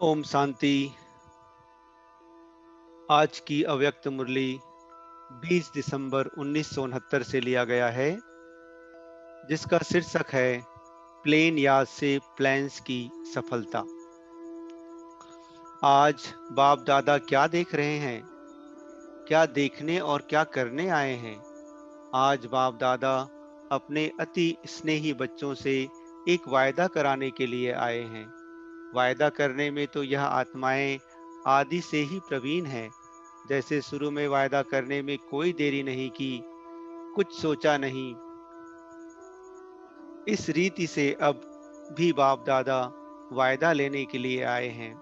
ओम शांति। आज की अव्यक्त मुरली 20 दिसंबर 1969 से लिया गया है, जिसका शीर्षक है प्लेन याद से प्लान्स की सफलता। आज बाप दादा क्या देख रहे हैं, क्या देखने और क्या करने आए हैं। आज बाप दादा अपने अति स्नेही बच्चों से एक वायदा कराने के लिए आए हैं। वायदा करने में तो यह आत्माएं आदि से ही प्रवीण हैं। जैसे शुरू में वायदा करने में कोई देरी नहीं की, कुछ सोचा नहीं, इस रीति से अब भी बाप दादा वायदा लेने के लिए आए हैं।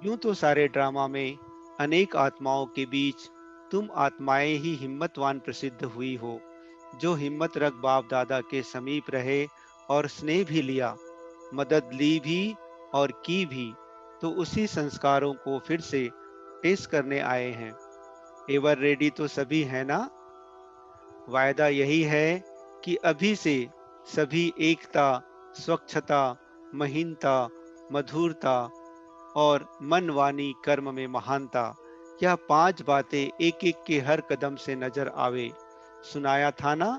यूं तो सारे ड्रामा में अनेक आत्माओं के बीच तुम आत्माएं ही हिम्मतवान प्रसिद्ध हुई हो, जो हिम्मत रख बाप दादा के समीप रहे और स्नेह भी लिया, मदद ली भी और की भी। तो उसी संस्कारों को फिर से पेश करने आए हैं। एवर रेडी तो सभी है ना। वायदा यही है कि अभी से सभी एकता, स्वच्छता, महीनता, मधुरता और मन वाणी कर्म में महानता, यह 5 बातें एक एक के हर कदम से नजर आवे। सुनाया था ना,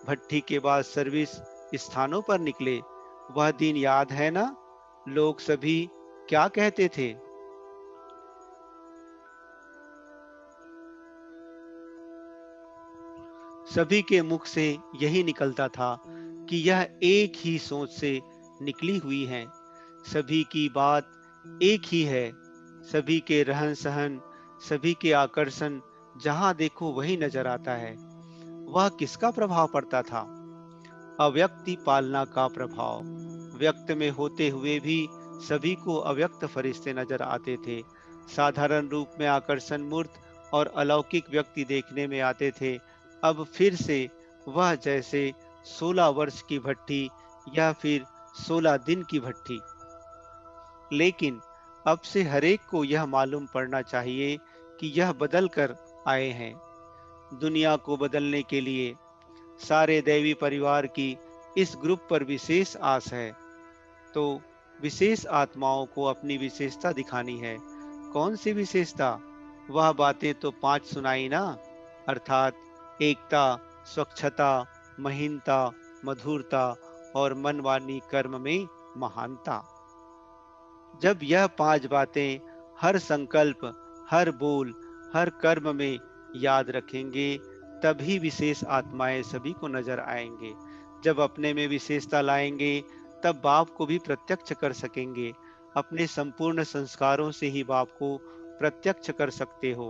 भट्ठी के बाद सर्विस स्थानों पर निकले, वह दिन याद है ना। लोग सभी क्या कहते थे। सभी के मुख से यही निकलता था कि यह एक ही सोच से निकली हुई है। सभी की बात एक ही है। सभी के रहन सहन, सभी के आकर्षण जहां देखो वही नजर आता है। वह किसका प्रभाव पड़ता था। अव्यक्ति पालना का प्रभाव। व्यक्त में होते हुए भी सभी को अव्यक्त फरिश्ते नजर आते थे। साधारण रूप में आकर्षण मूर्त और अलौकिक व्यक्ति देखने में आते थे। अब फिर से वह जैसे 16 वर्ष की भट्ठी या फिर 16 दिन की भट्ठी। लेकिन अब से हरेक को यह मालूम पड़ना चाहिए कि यह बदल कर आए हैं। दुनिया को बदलने के लिए सारे दैवी परिवार की इस ग्रुप पर विशेष आस है। तो विशेष आत्माओं को अपनी विशेषता दिखानी है। कौन सी विशेषता। वह बातें तो 5 सुनाई ना, अर्थात एकता, स्वच्छता, महीनता, मधुरता और मनवानी कर्म में महानता। जब यह 5 बातें हर संकल्प, हर बोल, हर कर्म में याद रखेंगे, तभी विशेष आत्माएं सभी को नजर आएंगे। जब अपने में विशेषता लाएंगे, तब बाप को भी प्रत्यक्ष कर सकेंगे। अपने संपूर्ण संस्कारों से ही बाप को प्रत्यक्ष कर सकते हो।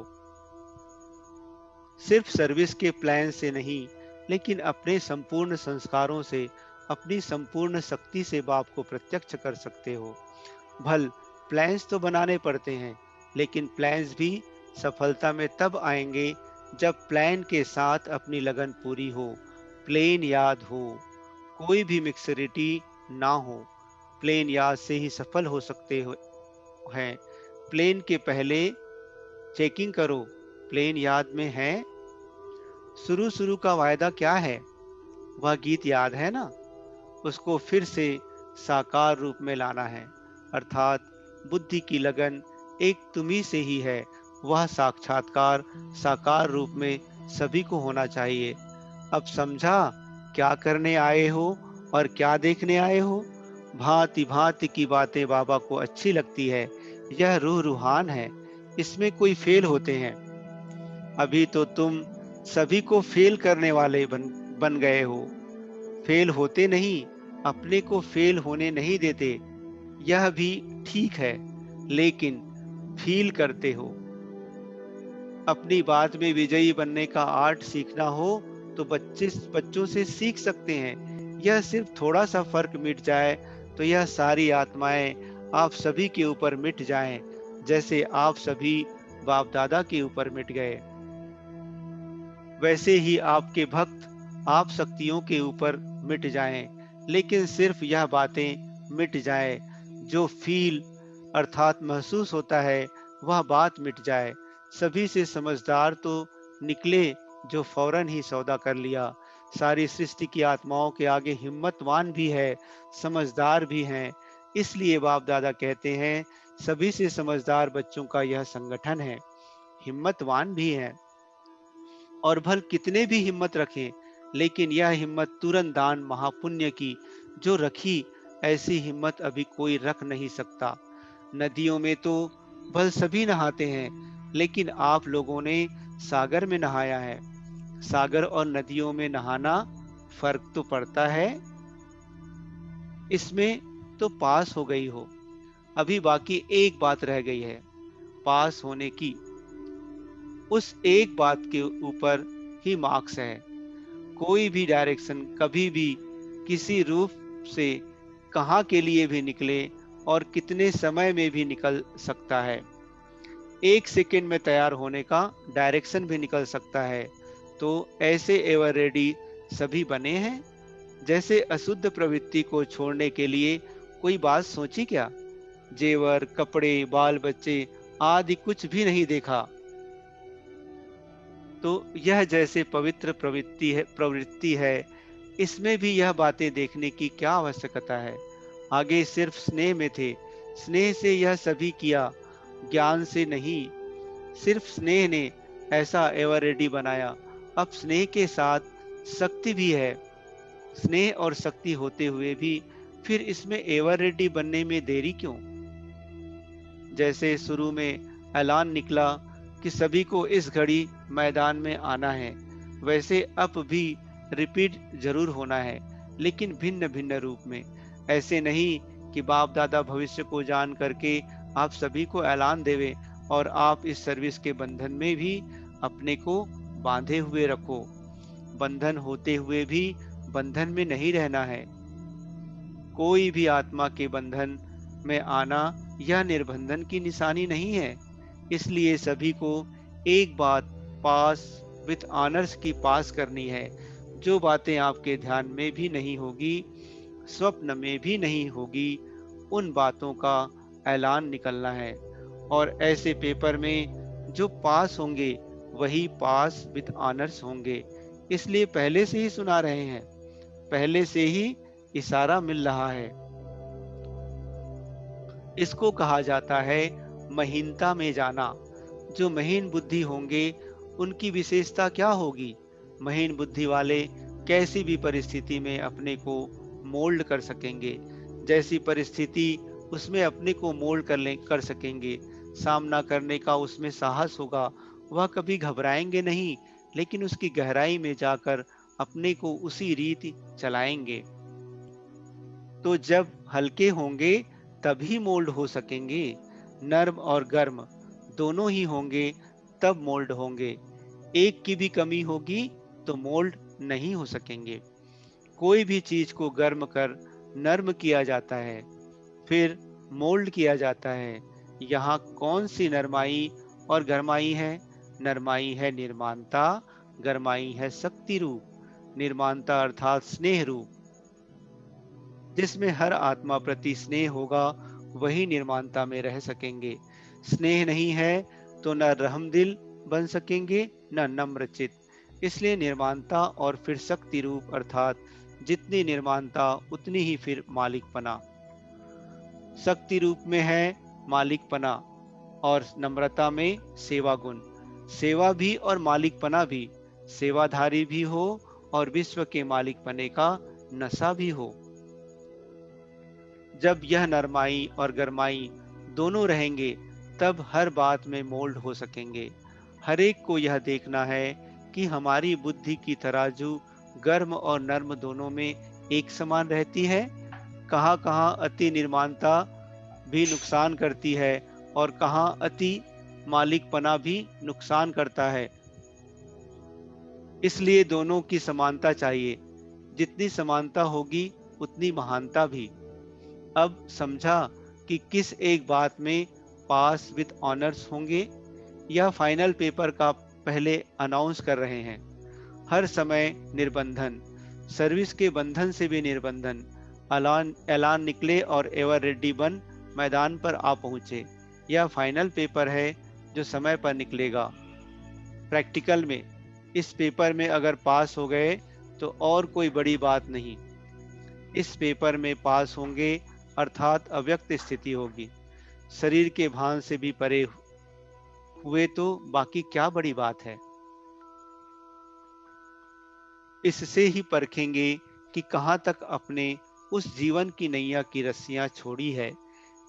सिर्फ सर्विस के प्लान से नहीं, लेकिन अपने संपूर्ण संस्कारों से, अपनी संपूर्ण शक्ति से बाप को प्रत्यक्ष कर सकते हो। भल प्लान्स तो बनाने पड़ते हैं, लेकिन प्लान्स भी सफलता में तब आएंगे जब प्लान के साथ अपनी लगन पूरी हो, प्लेन याद हो, कोई भी मिक्सरिटी ना हो। प्लेन याद से ही सफल हो सकते हो हैं। प्लेन के पहले चेकिंग करो, प्लेन याद में है। शुरू शुरू का वायदा क्या है। वह गीत याद है ना। उसको फिर से साकार रूप में लाना है, अर्थात बुद्धि की लगन एक तुम्ही से ही है। वह साक्षात्कार साकार रूप में सभी को होना चाहिए। अब समझा क्या करने आए हो और क्या देखने आए हो। भांति भांति की बातें बाबा को अच्छी लगती है। यह रूह रूहान है, इसमें कोई फेल होते हैं। अभी तो तुम सभी को फेल करने वाले बन गए हो। फेल होते नहीं, अपने को फेल होने नहीं देते। यह भी ठीक है, लेकिन फील करते हो। अपनी बात में विजयी बनने का आर्ट सीखना हो तो बच्चों से सीख सकते हैं। यह सिर्फ थोड़ा सा फर्क मिट जाए तो यह सारी आत्माएं आप सभी के ऊपर मिट जाएं, जैसे आप सभी बाप दादा के ऊपर मिट गए। वैसे ही आपके भक्त आप शक्तियों के ऊपर मिट जाएं। लेकिन सिर्फ यह बातें मिट जाए, जो फील अर्थात महसूस होता है, वह बात मिट जाए। सभी से समझदार तो निकले जो फौरन ही सौदा कर लिया। सारी सृष्टि की आत्माओं के आगे हिम्मतवान भी है, समझदार भी हैं। इसलिए बाप दादा कहते हैं सभी से समझदार बच्चों का यह संगठन है, हिम्मतवान भी है, और भल कितने भी हिम्मत रखें, लेकिन यह हिम्मत तुरंत दान महापुण्य की जो रखी, ऐसी हिम्मत अभी कोई रख नहीं सकता। नदियों में तो भल सभी नहाते हैं, लेकिन आप लोगों ने सागर में नहाया है। सागर और नदियों में नहाना फर्क तो पड़ता है। इसमें तो पास हो गई हो। अभी बाकी एक बात रह गई है, पास होने की। उस एक बात के ऊपर ही मार्क्स है। कोई भी डायरेक्शन कभी भी किसी रूप से कहाँ के लिए भी निकले और कितने समय में भी निकल सकता है। एक सेकंड में तैयार होने का डायरेक्शन भी निकल सकता है। तो ऐसे एवर रेडी सभी बने हैं। जैसे अशुद्ध प्रवृत्ति को छोड़ने के लिए कोई बात सोची क्या? जेवर, कपड़े, बाल बच्चे आदि कुछ भी नहीं देखा। तो यह जैसे पवित्र प्रवृत्ति है, इसमें भी यह बातें देखने की क्या आवश्यकता है? आगे सिर्फ स्नेह में थे, स्नेह से यह सभी किया, ज्ञान से नहीं। सिर्फ स्नेह ने ऐसा एवर रेडी बनाया। अब स्नेह के साथ शक्ति भी है। स्नेह और शक्ति होते हुए भी फिर इसमें एवर रेडी बनने में देरी क्यों? जैसे शुरू में ऐलान निकला कि सभी को इस घड़ी मैदान में आना है, वैसे अब भी रिपीट जरूर होना है, लेकिन भिन्न भिन्न रूप में। ऐसे नहीं कि बाप दादा भविष्य को जान करके आप सभी को ऐलान देवे और आप इस सर्विस के बंधन में भी अपने को बांधे हुए रखो। बंधन होते हुए भी बंधन में नहीं रहना है। कोई भी आत्मा के बंधन में आना यह निर्बंधन की निशानी नहीं है। इसलिए सभी को एक बात पास विथ ऑनर्स की पास करनी है। जो बातें आपके ध्यान में भी नहीं होगी, स्वप्न में भी नहीं होगी, उन बातों का ऐलान निकलना है। और ऐसे पेपर में जो पास होंगे वही पास विथ ऑनर्स होंगे। इसलिए पहले से ही सुना रहे हैं, पहले से ही इशारा मिल रहा है। इसको कहा जाता है महीनता में जाना। जो महीन बुद्धि होंगे उनकी विशेषता क्या होगी? महीन बुद्धि वाले कैसी भी परिस्थिति में अपने को मोल्ड कर सकेंगे। जैसी परिस्थिति उसमें अपने को मोल्ड कर सकेंगे। सामना करने का उसमें साहस होगा। वह कभी घबराएंगे नहीं, लेकिन उसकी गहराई में जाकर अपने को उसी रीति चलाएंगे। तो जब हल्के होंगे तभी मोल्ड हो सकेंगे। नर्म और गर्म दोनों ही होंगे तब मोल्ड होंगे। एक की भी कमी होगी तो मोल्ड नहीं हो सकेंगे। कोई भी चीज को गर्म कर नर्म किया जाता है, फिर मोल्ड किया जाता है। यहाँ कौन सी नरमाई और गरमाई है? नरमाई है निर्माणता, गरमाई है शक्ति रूप। निर्माणता अर्थात स्नेह रूप। जिसमें हर आत्मा प्रति स्नेह होगा वही निर्माणता में रह सकेंगे। स्नेह नहीं है तो न रहमदिल बन सकेंगे न नम्रचित। इसलिए निर्माणता और फिर शक्ति रूप अर्थात जितनी निर्माणता उतनी ही फिर मालिकपना। शक्ति रूप में है मालिकपना और नम्रता में सेवा गुण। सेवा भी और मालिकपना भी, सेवाधारी भी हो और विश्व के मालिकपने का नशा भी हो। जब यह नरमाई और गरमाई दोनों रहेंगे तब हर बात में मोल्ड हो सकेंगे। हर एक को यह देखना है कि हमारी बुद्धि की तराजू गर्म और नर्म दोनों में एक समान रहती है। कहाँ कहाँ अति निर्माणता भी नुकसान करती है और कहाँ अति मालिकपना भी नुकसान करता है। इसलिए दोनों की समानता चाहिए। जितनी समानता होगी उतनी महानता भी। अब समझा कि किस एक बात में पास विद ऑनर्स होंगे। यह फाइनल पेपर का पहले अनाउंस कर रहे हैं। हर समय निर्बंधन, सर्विस के बंधन से भी निर्बंधन। ऐलान निकले और एवर रेड्डी बन मैदान पर आ पहुंचे। यह फाइनल पेपर है जो समय पर निकलेगा। प्रैक्टिकल में इस पेपर में अगर पास हो गए तो और कोई बड़ी बात नहीं। इस पेपर में पास होंगे अर्थात अव्यक्त स्थिति होगी। शरीर के भान से भी परे हुए तो बाकी क्या बड़ी बात है। इससे ही परखेंगे कि कहाँ तक अपने उस जीवन की नैया की रस्सियां छोड़ी है।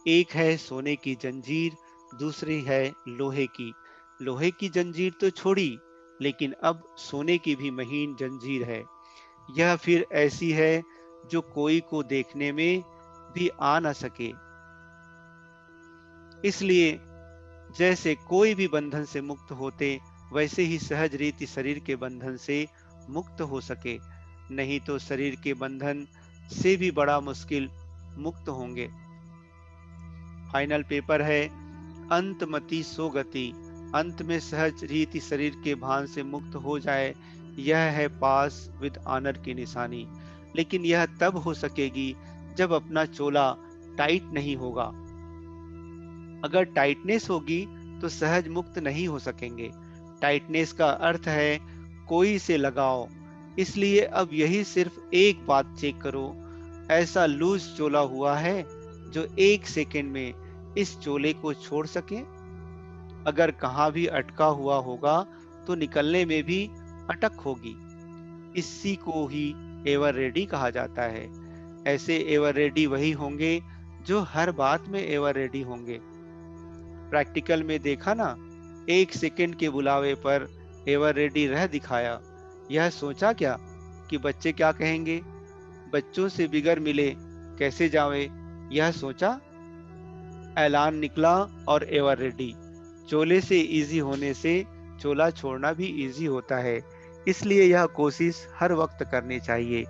एक है सोने की जंजीर, दूसरी है लोहे की। लोहे की जंजीर तो छोड़ी, लेकिन अब सोने की भी महीन जंजीर है। यह फिर ऐसी है जो कोई को देखने में भी आ न सके। इसलिए जैसे कोई भी बंधन से मुक्त होते, वैसे ही सहज रीति शरीर के बंधन से मुक्त हो सके। नहीं तो शरीर के बंधन से भी बड़ा मुश्किल मुक्त होंगे। फाइनल पेपर है अंतमति सो गति। अंत में सहज रीति शरीर के भान से मुक्त हो जाए, यह है पास विद ऑनर की निशानी। लेकिन यह तब हो सकेगी जब अपना चोला टाइट नहीं होगा। अगर टाइटनेस होगी तो सहज मुक्त नहीं हो सकेंगे। टाइटनेस का अर्थ है कोई से लगाओ। इसलिए अब यही सिर्फ एक बात चेक करो, ऐसा लूज चोला हुआ है जो 1 सेकेंड में इस चोले को छोड़ सके। अगर कहाँ भी अटका हुआ होगा तो निकलने में भी अटक होगी। इसी को ही एवर रेडी कहा जाता है। ऐसे एवर रेडी वही होंगे जो हर बात में एवर रेडी होंगे। प्रैक्टिकल में देखा ना, 1 सेकेंड के बुलावे पर एवर रेडी रह दिखाया। यह सोचा क्या कि बच्चे क्या कहेंगे, बच्चों से बिगर मिले कैसे जावे, यह सोचा। ऐलान निकला और एवर रेडी। चोले से इजी होने से चोला छोड़ना भी इजी होता है। इसलिए यह कोशिश हर वक्त करनी चाहिए।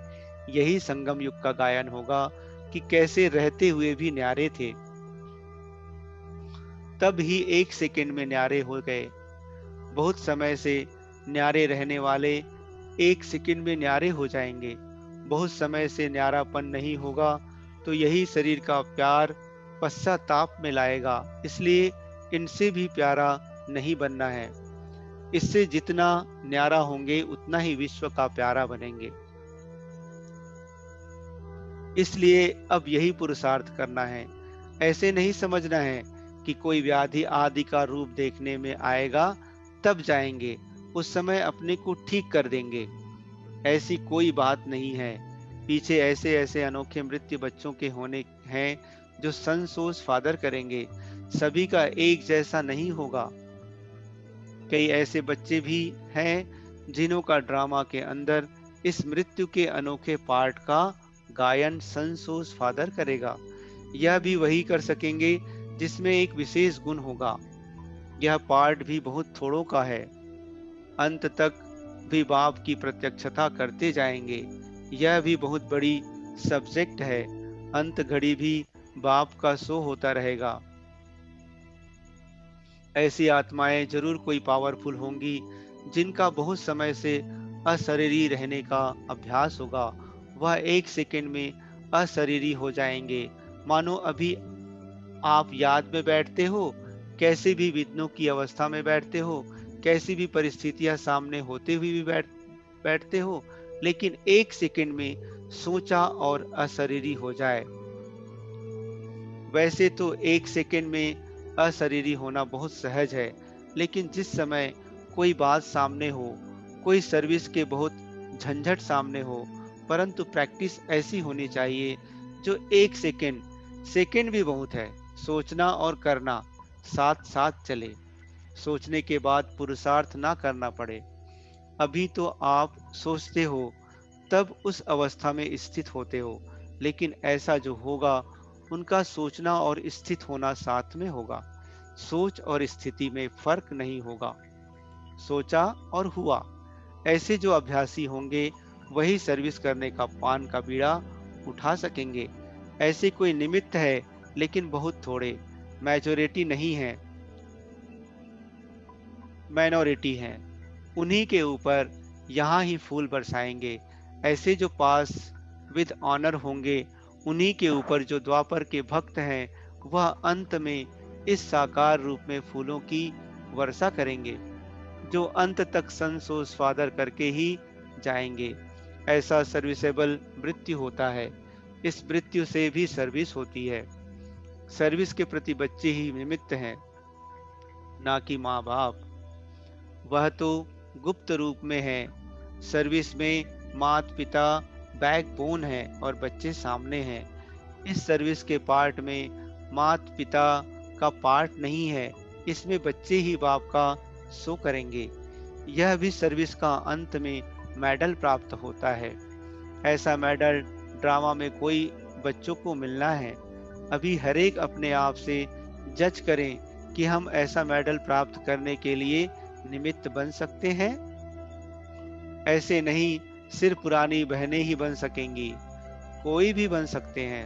यही संगम युग का गायन होगा कि कैसे रहते हुए भी न्यारे थे, तब ही 1 सेकेंड में न्यारे हो गए। बहुत समय से न्यारे रहने वाले 1 सेकेंड में न्यारे हो जाएंगे। बहुत समय से न्यारापन नहीं होगा तो यही शरीर का प्यार पश्चाताप में लाएगा। इसलिए इनसे भी प्यारा नहीं बनना है। इससे जितना न्यारा होंगे उतना ही विश्व का प्यारा बनेंगे। इसलिए अब यही पुरुषार्थ करना है। ऐसे नहीं समझना है कि कोई व्याधि आदि का रूप देखने में आएगा तब जाएंगे, उस समय अपने को ठीक कर देंगे। ऐसी कोई बात नहीं है। पीछे ऐसे ऐसे अनोखे मृत्यु बच्चों के होने हैं जो संसोस फादर करेंगे। सभी का एक जैसा नहीं होगा। कई ऐसे बच्चे भी हैं जिन्हों का ड्रामा के अंदर इस मृत्यु के अनोखे पार्ट का गायन संसोस फादर करेगा। यह भी वही कर सकेंगे जिसमें एक विशेष गुण होगा। यह पार्ट भी बहुत थोड़ों का है। अंत तक भी बाप की प्रत्यक्षता करते जाएंगे। यह भी बहुत बड़ी सब्जेक्ट है। अंत घड़ी भी बाप का शो होता रहेगा। ऐसी आत्माएं जरूर कोई पावरफुल होंगी जिनका बहुत समय से अशरीरी रहने का अभ्यास होगा। वह 1 सेकेंड में अशरीरी हो जाएंगे। मानो अभी आप याद में बैठते हो, कैसे भी विघ्नों की अवस्था में बैठते हो, कैसी भी परिस्थितियां सामने होते हुए भी बैठते हो, लेकिन 1 सेकेंड में सोचा और अशरीरी हो जाए। वैसे तो 1 सेकेंड में अशरीरी होना बहुत सहज है, लेकिन जिस समय कोई बात सामने हो, कोई सर्विस के बहुत झंझट सामने हो, परंतु प्रैक्टिस ऐसी होनी चाहिए जो 1 सेकेंड, सेकेंड भी बहुत है, सोचना और करना साथ साथ चले। सोचने के बाद पुरुषार्थ ना करना पड़े। अभी तो आप सोचते हो तब उस अवस्था में स्थित होते हो, लेकिन ऐसा जो होगा उनका सोचना और स्थित होना साथ में होगा। सोच और स्थिति में फर्क नहीं होगा। सोचा और हुआ। ऐसे जो अभ्यासी होंगे वही सर्विस करने का पान का बीड़ा उठा सकेंगे। ऐसे कोई निमित्त है लेकिन बहुत थोड़े, मेजोरिटी नहीं है, माइनॉरिटी हैं। उन्हीं के ऊपर यहाँ ही फूल बरसाएंगे। ऐसे जो पास विद ऑनर होंगे, उन्हीं के ऊपर जो द्वापर के भक्त हैं, वह अंत में इस साकार रूप में फूलों की वर्षा करेंगे, जो अंत तक संसोस फादर करके ही जाएंगे। ऐसा सर्विसेबल मृत्यु होता है। इस मृत्यु से भी सर्विस होती है। सर्विस के प्रति बच्चे ही निमित्त हैं, ना कि माँ बाप। वह तो गुप्त रूप में है। सर्विस में माता पिता बैकबोन है और बच्चे सामने हैं। इस सर्विस के पार्ट में माता पिता का पार्ट नहीं है, इसमें बच्चे ही बाप का शो करेंगे। यह भी सर्विस का अंत में मेडल प्राप्त होता है। ऐसा मेडल ड्रामा में कोई बच्चों को मिलना है। अभी हरेक अपने आप से जज करें कि हम ऐसा मेडल प्राप्त करने के लिए निमित्त बन सकते हैं। ऐसे नहीं, सिर्फ पुरानी बहनें ही बन सकेंगी, कोई भी बन सकते हैं।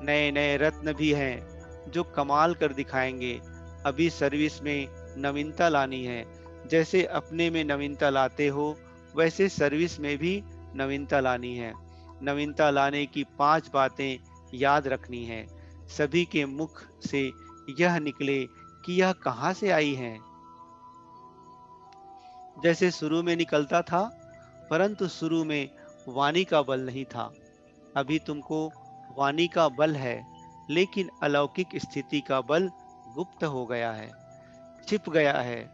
नए नए रत्न भी हैं जो कमाल कर दिखाएंगे। अभी सर्विस में नवीनता लानी है। जैसे अपने में नवीनता लाते हो, वैसे सर्विस में भी नवीनता लानी है। नवीनता लाने की 5 बातें याद रखनी है। सभी के मुख से यह निकले कि यह कहाँ से आई हैं। जैसे शुरू में निकलता था, परंतु शुरू में वाणी का बल नहीं था। अभी तुमको वाणी का बल है, लेकिन अलौकिक स्थिति का बल गुप्त हो गया है, छिप गया है।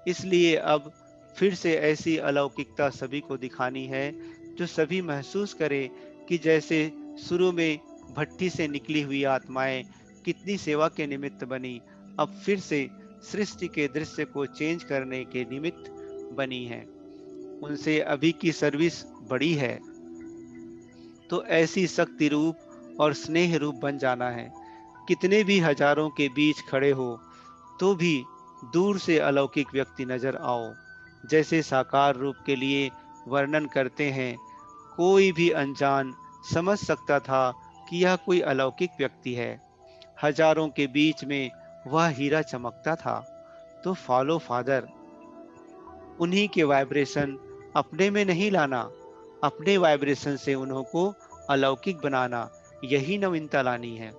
इसलिए अब फिर से ऐसी अलौकिकता सभी को दिखानी है जो सभी महसूस करे कि जैसे शुरू में भट्टी से निकली हुई आत्माएं कितनी सेवा के निमित्त बनी, अब फिर से सृष्टि के दृश्य को चेंज करने के निमित्त बनी है। उनसे अभी की सर्विस बड़ी है, तो ऐसी शक्ति रूप और स्नेह रूप बन जाना है। कितने भी हजारों के बीच खड़े हो तो भी दूर से अलौकिक व्यक्ति नजर आओ। जैसे साकार रूप के लिए वर्णन करते हैं, कोई भी अनजान समझ सकता था कि यह कोई अलौकिक व्यक्ति है। हजारों के बीच में वह हीरा चमकता था। तो फॉलो फादर, उन्हीं के वाइब्रेशन अपने में नहीं लाना, अपने वाइब्रेशन से उन्हों को अलौकिक बनाना, यही नवीनता लानी है।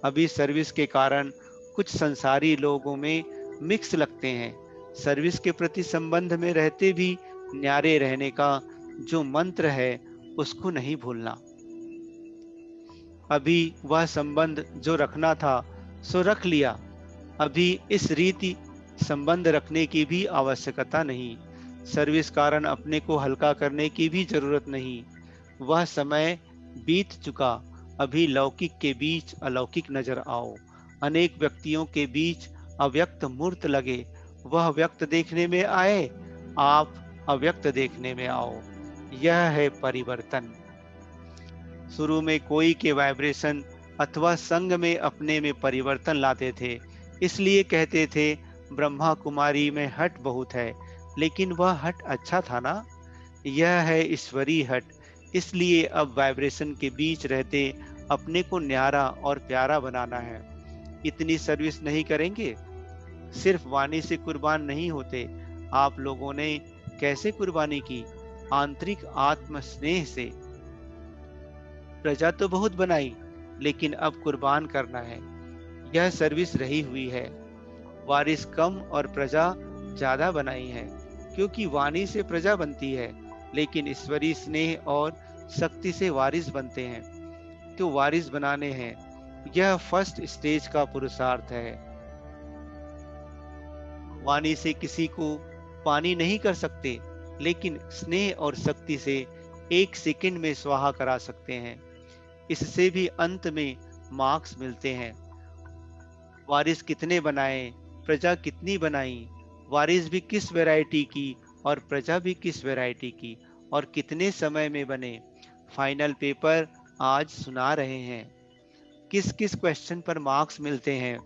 अभी सर्विस के कारण कुछ संसारी लोगों में मिक्स लगते हैं। सर्विस के प्रति संबंध में रहते भी न्यारे रहने का जो मंत्र है, उसको नहीं भूलना। अभी वह संबंध जो रखना था सो रख लिया। अभी इस रीति संबंध रखने की भी आवश्यकता नहीं। सर्विस कारण अपने को हल्का करने की भी जरूरत नहीं। वह समय बीत चुका। अभी लौकिक के बीच अलौकिक नजर आओ। अनेक व्यक्तियों के बीच अव्यक्त मूर्त लगे। वह व्यक्त देखने में आए, आप अव्यक्त देखने में आओ। यह है परिवर्तन। शुरू में कोई के वाइब्रेशन अथवा संग में अपने में परिवर्तन लाते थे, इसलिए कहते थे ब्रह्मा कुमारी में हट बहुत है, लेकिन वह हट अच्छा था ना। यह है ईश्वरीय हट। इसलिए अब वाइब्रेशन के बीच रहते अपने को न्यारा और प्यारा बनाना है। इतनी सर्विस नहीं करेंगे, सिर्फ वाणी से कुर्बान नहीं होते। आप लोगों ने कैसे कुर्बानी की? आंतरिक आत्म स्नेह से। प्रजा तो बहुत बनाई, लेकिन अब कुर्बान करना है। यह सर्विस रही हुई है। वारिस कम और प्रजा ज्यादा बनाई है, क्योंकि वाणी से प्रजा बनती है, लेकिन ईश्वरीय स्नेह और शक्ति से वारिस बनते हैं। तो वारिस बनाने हैं, यह फर्स्ट स्टेज का पुरुषार्थ है। वाणी से किसी को पानी नहीं कर सकते, लेकिन स्नेह और शक्ति से 1 सेकंड में स्वाहा करा सकते हैं। इससे भी अंत में मार्क्स मिलते हैं। वारिस कितने बनाए, प्रजा कितनी बनाई, वारिस भी किस वैरायटी की और प्रजा भी किस वैरायटी की, और कितने समय में बने। फाइनल पेपर आज सुना रहे हैं। किस किस क्वेश्चन पर मार्क्स मिलते हैं।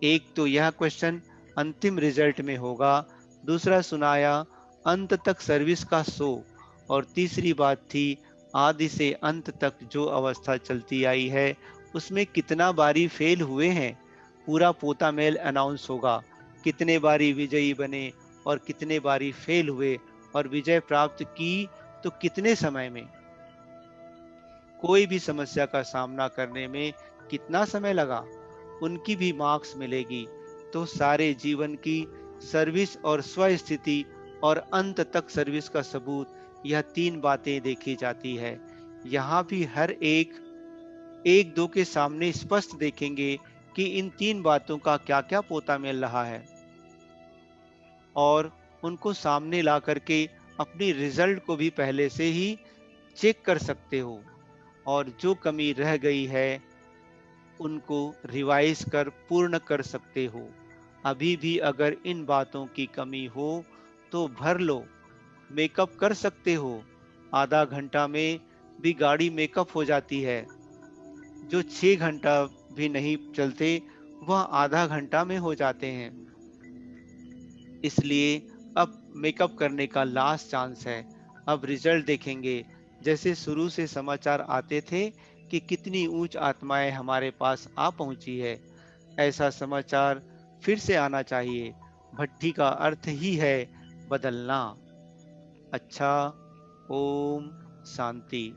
एक तो यह क्वेश्चन अंतिम रिजल्ट में होगा, दूसरा सुनाया अंत तक सर्विस का शो, और तीसरी बात थी आदि से अंत तक जो अवस्था चलती आई है उसमें कितना बारी फेल हुए हैं। पूरा पोता मेल अनाउंस होगा, कितने बारी विजयी बने और कितने बारी फेल हुए, और विजय प्राप्त की तो कितने समय में। कोई भी समस्या का सामना करने में कितना समय लगा, उनकी भी मार्क्स मिलेगी। तो सारे जीवन की सर्विस और स्वस्थिति और अंत तक सर्विस का सबूत, यह 3 बातें देखी जाती है। यहाँ भी हर एक एक दो के सामने स्पष्ट देखेंगे कि इन 3 बातों का क्या-क्या पोता मिल रहा है और उनको सामने ला करके अपनी रिज़ल्ट को भी पहले से ही चेक कर सकते हो और जो कमी रह गई है उनको रिवाइज कर पूर्ण कर सकते हो। अभी भी अगर इन बातों की कमी हो तो भर लो, मेकअप कर सकते हो। आधा घंटा में भी गाड़ी मेकअप हो जाती है। जो 6 घंटा भी नहीं चलते वह आधा घंटा में हो जाते हैं। इसलिए अब मेकअप करने का लास्ट चांस है। अब रिजल्ट देखेंगे। जैसे शुरू से समाचार आते थे कि कितनी ऊंच आत्माएं हमारे पास आ पहुंची है, ऐसा समाचार फिर से आना चाहिए। भट्ठी का अर्थ ही है बदलना। अच्छा, ओम शांति।